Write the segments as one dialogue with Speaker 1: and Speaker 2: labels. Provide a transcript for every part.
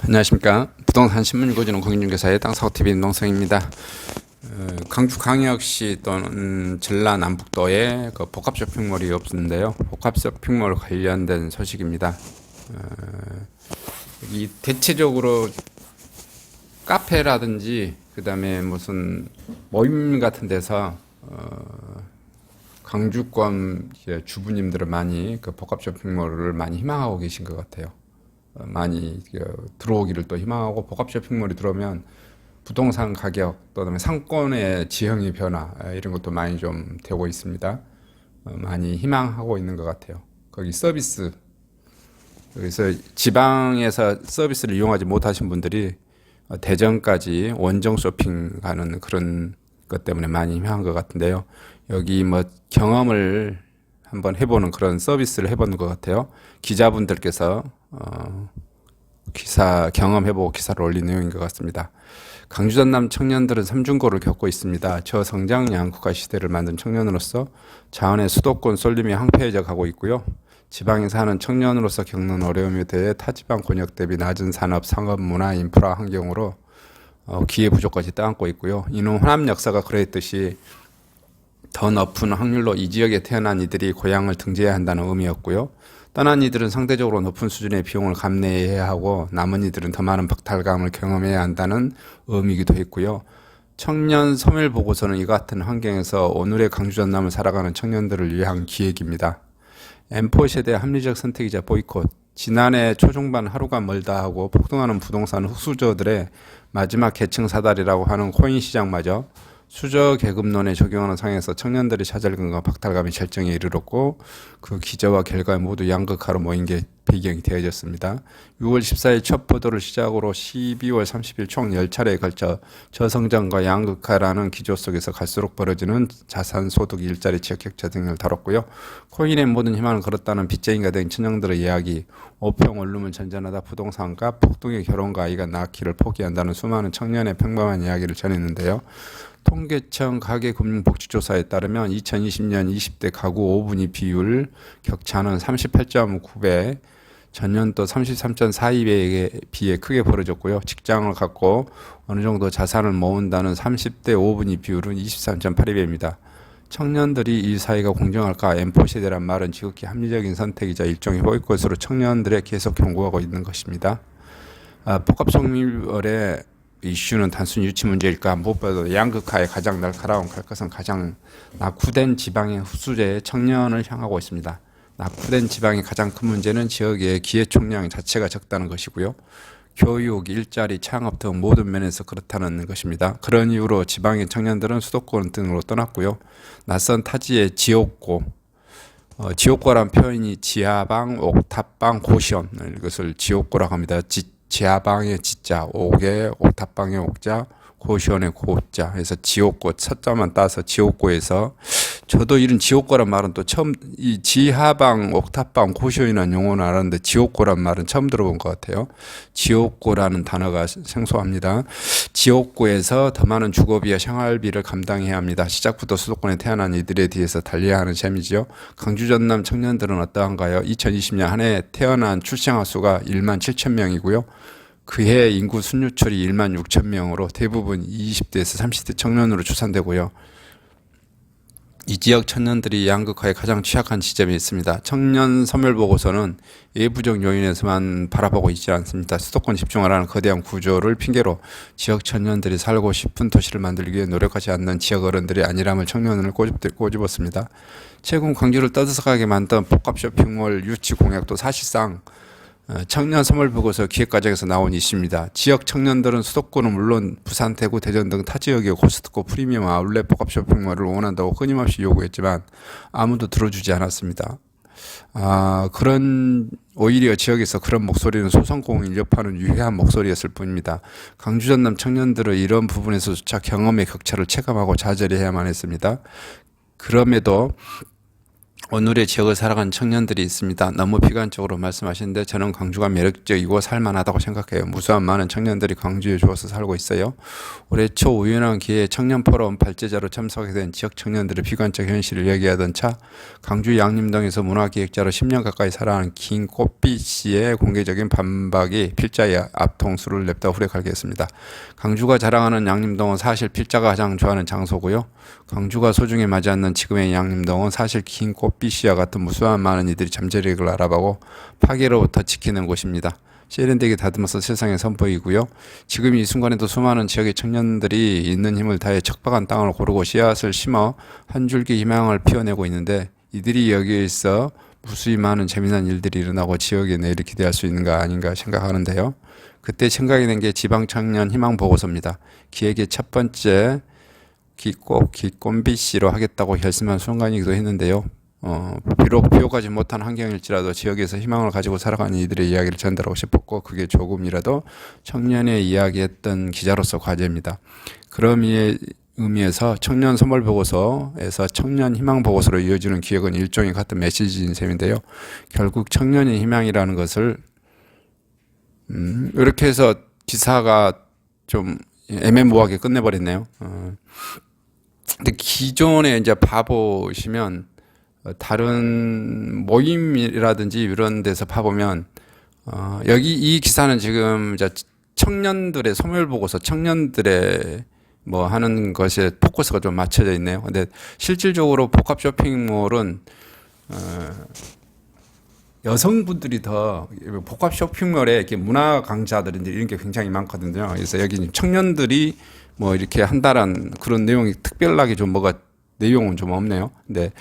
Speaker 1: 안녕하십니까. 부동산 신문 읽어주는 공인중개사의 땅사고TV 임동성입니다. 강주광역시 또는 전라 남북도에 그 복합 쇼핑몰이 없는데요. 복합 쇼핑몰 관련된 소식입니다. 이 대체적으로 카페라든지 그 다음에 무슨 모임 같은 데서 강주권 주부님들은 많이 그 복합 쇼핑몰을 많이 희망하고 계신 것 같아요. 많이 들어오기를 또 희망하고, 복합 쇼핑몰이 들어오면 부동산 가격 또 그다음에 상권의 지형의 변화 이런 것도 많이 좀 되고 있습니다. 많이 희망하고 있는 것 같아요. 거기 서비스, 그래서 지방에서 서비스를 이용하지 못하신 분들이 대전까지 원정 쇼핑 가는 그런 것 때문에 많이 희망한 것 같은데요. 여기 뭐 경험을 한번 해보는 그런 서비스를 해보는 것 같아요. 기자분들께서 기사 경험해보고 기사를 올린 내용인 것 같습니다. 강주 전남 청년들은 삼중고를 겪고 있습니다. 저성장 양극화 시대를 만든 청년으로서 자원의 수도권 쏠림이 항폐해져 가고 있고요. 지방에 사는 청년으로서 겪는 어려움에 대해 타지방 권역 대비 낮은 산업, 상업, 문화, 인프라 환경으로 기회 부족까지 떠안고 있고요. 이는 호남 역사가 그랬듯이 더 높은 확률로 이 지역에 태어난 이들이 고향을 등재해야 한다는 의미였고요. 떠난 이들은 상대적으로 높은 수준의 비용을 감내해야 하고, 남은 이들은 더 많은 박탈감을 경험해야 한다는 의미이기도 했고요. 청년 소멸 보고서는 이 같은 환경에서 오늘의 강주 전남을 살아가는 청년들을 위한 기획입니다. M4 세대 합리적 선택이자 보이콧. 지난해 초중반 하루가 멀다 하고 폭등하는 부동산 흑수저들의 마지막 계층 사다리라고 하는 코인 시장마저 수저 계급론에 적용하는 상황에서 청년들의 좌절감과 박탈감이 절정에 이르렀고, 그 기저와 결과에 모두 양극화로 모인 게 배경이 되어졌습니다. 6월 14일 첫 보도를 시작으로 12월 30일 총 10차례에 걸쳐 저성장과 양극화라는 기조 속에서 갈수록 벌어지는 자산, 소득, 일자리, 지역 격차 등을 다뤘고요. 코인의 모든 희망을 걸었다는 빚쟁이가 된 친형들의 이야기, 오평 원룸은 전전하다 부동산과 폭등의 결혼과 아이가 낳기를 포기한다는 수많은 청년의 평범한 이야기를 전했는데요. 통계청 가계금융복지조사에 따르면 2020년 20대 가구 5분위 비율 격차는 38.9배, 전년도 33.42배에 비해 크게 벌어졌고요. 직장을 갖고 어느 정도 자산을 모은다는 30대 5분위 비율은 23.82배입니다. 청년들이 이 사회가 공정할까? M4 세대란 말은 지극히 합리적인 선택이자 일종의 보이콧으로 청년들에 계속 경고하고 있는 것입니다. 복합 쇼핑몰의 이슈는 단순 유치 문제일까? 무엇보다도 양극화의 가장 날카로운 칼끝은 가장 낙후된 지방의 흡수제의 청년을 향하고 있습니다. 낙후된 지방의 가장 큰 문제는 지역의 기회 총량 자체가 적다는 것이고요. 교육, 일자리, 창업 등 모든 면에서 그렇다는 것입니다. 그런 이유로 지방의 청년들은 수도권 등으로 떠났고요. 낯선 타지의 지옥고, 지옥고란 표현이 지하방, 옥탑방, 고시원, 이것을 지옥고라고 합니다. 지하방의 지자, 옥의 옥탑방의 옥자, 고시원의 고자 해서 지옥고, 첫자만 따서 지옥고에서, 저도 이런 지옥고란 말은 또 처음, 이 지하방, 옥탑방, 고시원이라는 용어는 알았는데 지옥고란 말은 처음 들어본 것 같아요. 지옥고라는 단어가 생소합니다. 지옥고에서 더 많은 주거비와 생활비를 감당해야 합니다. 시작부터 수도권에 태어난 이들에 대해서 달려야 하는 셈이지요. 강주 전남 청년들은 어떠한가요? 2020년 한 해 태어난 출생아 수가 1만 7천 명이고요. 그해 인구 순유출이 1만 6천 명으로 대부분 20대에서 30대 청년으로 추산되고요. 이 지역 청년들이 양극화에 가장 취약한 지점이 있습니다. 청년 소멸 보고서는 외부적 요인에서만 바라보고 있지 않습니다. 수도권 집중하라는 거대한 구조를 핑계로 지역 청년들이 살고 싶은 도시를 만들기 위해 노력하지 않는 지역 어른들이 아니람을 청년을 꼬집었습니다. 최근 광주를 떠들썩하게 만든 복합 쇼핑몰 유치 공약도 사실상 청년 선물 보고서 기획 과정에서 나온 이슈입니다. 지역 청년들은 수도권은 물론 부산, 대구, 대전 등 타 지역의 코스트코, 프리미엄 아울렛 복합 쇼핑몰을 원한다고 끊임없이 요구했지만 아무도 들어주지 않았습니다. 오히려 지역에서 그런 목소리는 소상공인을 위협하는 유해한 목소리였을 뿐입니다. 강주 전남 청년들은 이런 부분에서조차 경험의 격차를 체감하고 좌절해야만 했습니다. 그럼에도 오늘의 지역을 살아가는 청년들이 있습니다. 너무 비관적으로 말씀하시는데 저는 광주가 매력적이고 살만하다고 생각해요. 무수한 많은 청년들이 광주에 죽어서 살고 있어요. 올해 초 우연한 기회에 청년포럼 발제자로 참석하게 된 지역 청년들의 비관적 현실을 얘기하던 차 광주 양림동에서 문화기획자로 10년 가까이 살아가는 김꽃비 씨의 공개적인 반박이 필자의 앞통수를 냅다 후려갈게 했습니다. 광주가 자랑하는 양림동은 사실 필자가 가장 좋아하는 장소고요. 광주가 소중히 맞지 않는 지금의 양림동은 사실 김꽃비 씨와 같은 무수한 많은 이들이 잠재력을 알아보고 파괴로부터 지키는 곳입니다. 세련되게 다듬어서 세상에 선보이고요. 지금 이 순간에도 수많은 지역의 청년들이 있는 힘을 다해 척박한 땅을 고르고 씨앗을 심어 한 줄기 희망을 피워내고 있는데 이들이 여기에 있어 무수히 많은 재미난 일들이 일어나고 지역의 내일을 기대할 수 있는가 아닌가 생각하는데요. 그때 생각이 난 게 지방청년 희망보고서입니다. 기획의 첫 번째 꼭 기꼼비 씨로 하겠다고 결심한 순간이기도 했는데요. 비록 비호가지 못한 환경일지라도 지역에서 희망을 가지고 살아가는 이들의 이야기를 전달하고 싶었고 그게 조금이라도 청년의 이야기했던 기자로서 과제입니다. 그런 의미에서 청년 선물 보고서에서 청년 희망 보고서로 이어지는 기획은 일종의 같은 메시지인 셈인데요. 결국 청년의 희망이라는 것을 이렇게 해서 기사가 좀 애매모호하게 끝내버렸네요. 근데 기존에 이제 봐보시면 다른 모임이라든지 이런 데서 봐보면 여기 이 기사는 지금 이제 청년들의 소멸 보고서, 청년들의 뭐 하는 것에 포커스가 좀 맞춰져 있네요. 근데 실질적으로 복합 쇼핑몰은 여성분들이 더 복합 쇼핑몰에 이렇게 문화 강좌들인데 이런 게 굉장히 많거든요. 그래서 여기 청년들이 뭐 이렇게 한다란 그런 내용이 특별하게 좀 뭐가 내용은 좀 없네요. 근데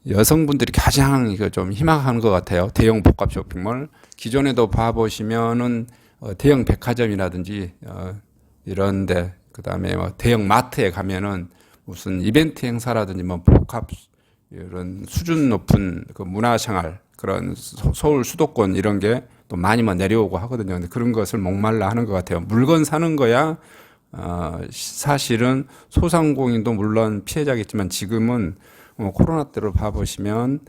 Speaker 1: 여성분들이 가장 이거 좀 희망하는 것 같아요. 대형 복합 쇼핑몰. 기존에도 봐보시면은 대형 백화점이라든지 이런데 그다음에 뭐 대형 마트에 가면은 무슨 이벤트 행사라든지 뭐 복합 이런 수준 높은 그 문화생활 그런 서울 수도권 이런 게 또 많이 뭐 내려오고 하거든요. 근데 그런 것을 목말라 하는 것 같아요. 물건 사는 거야. 사실은 소상공인도 물론 피해자겠지만 지금은 코로나 때로 봐보시면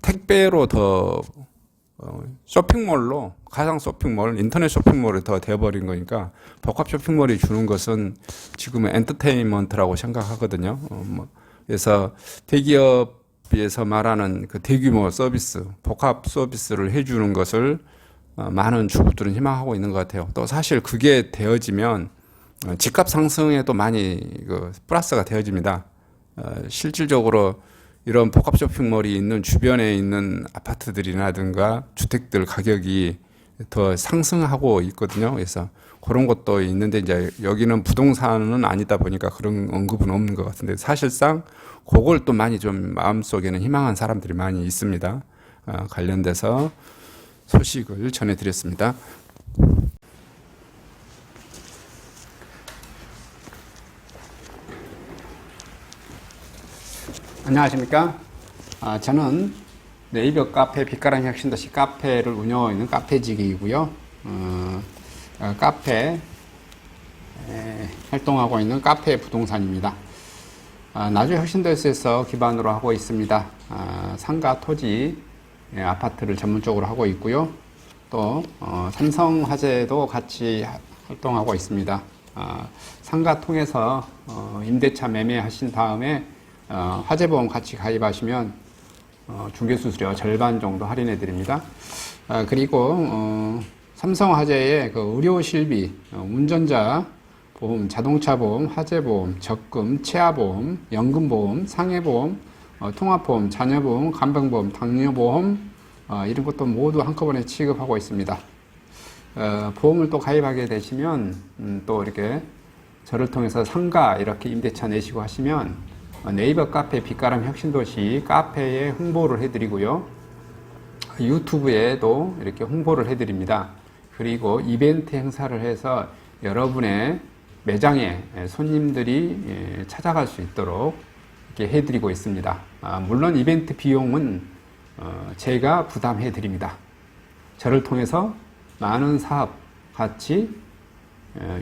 Speaker 1: 택배로 더 쇼핑몰로 가상 쇼핑몰, 인터넷 쇼핑몰이 더 되어버린 거니까 복합 쇼핑몰이 주는 것은 지금은 엔터테인먼트라고 생각하거든요. 그래서 대기업에서 말하는 그 대규모 서비스, 복합 서비스를 해주는 것을 많은 주부들은 희망하고 있는 것 같아요. 또 사실 그게 되어지면 집값 상승에도 많이 플러스가 되어집니다. 실질적으로 이런 복합 쇼핑몰이 있는 주변에 있는 아파트들이라든가 주택들 가격이 더 상승하고 있거든요. 그래서 그런 것도 있는데 이제 여기는 부동산은 아니다 보니까 그런 언급은 없는 것 같은데 사실상 그걸 또 많이 좀 마음속에는 희망한 사람들이 많이 있습니다. 관련돼서 소식을 전해드렸습니다. 안녕하십니까? 저는 네이버 카페 빛가람 혁신도시 카페를 운영하고 있는 카페직이고요. 카페 활동하고 있는 카페 부동산입니다. 나주 혁신도시에서 기반으로 하고 있습니다. 상가 토지 아파트를 전문적으로 하고 있고요. 또 삼성화재도 같이 활동하고 있습니다. 상가 통해서 임대차 매매하신 다음에 화재보험 같이 가입하시면 중개수수료 절반 정도 할인해 드립니다. 그리고 삼성화재의 그 의료실비, 운전자 보험, 자동차 보험, 화재보험, 적금, 치아보험, 연금보험, 상해보험, 통합보험, 자녀보험, 간병보험, 당뇨보험 이런 것도 모두 한꺼번에 취급하고 있습니다. 보험을 또 가입하게 되시면 또 이렇게 저를 통해서 상가 이렇게 임대차 내시고 하시면 네이버 카페 빛가람 혁신도시 카페에 홍보를 해드리고요. 유튜브에도 이렇게 홍보를 해드립니다. 그리고 이벤트 행사를 해서 여러분의 매장에 손님들이 찾아갈 수 있도록 이렇게 해드리고 있습니다. 물론 이벤트 비용은 제가 부담해 드립니다. 저를 통해서 많은 사업 같이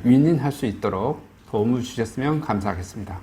Speaker 1: 윈윈할 수 있도록 도움을 주셨으면 감사하겠습니다.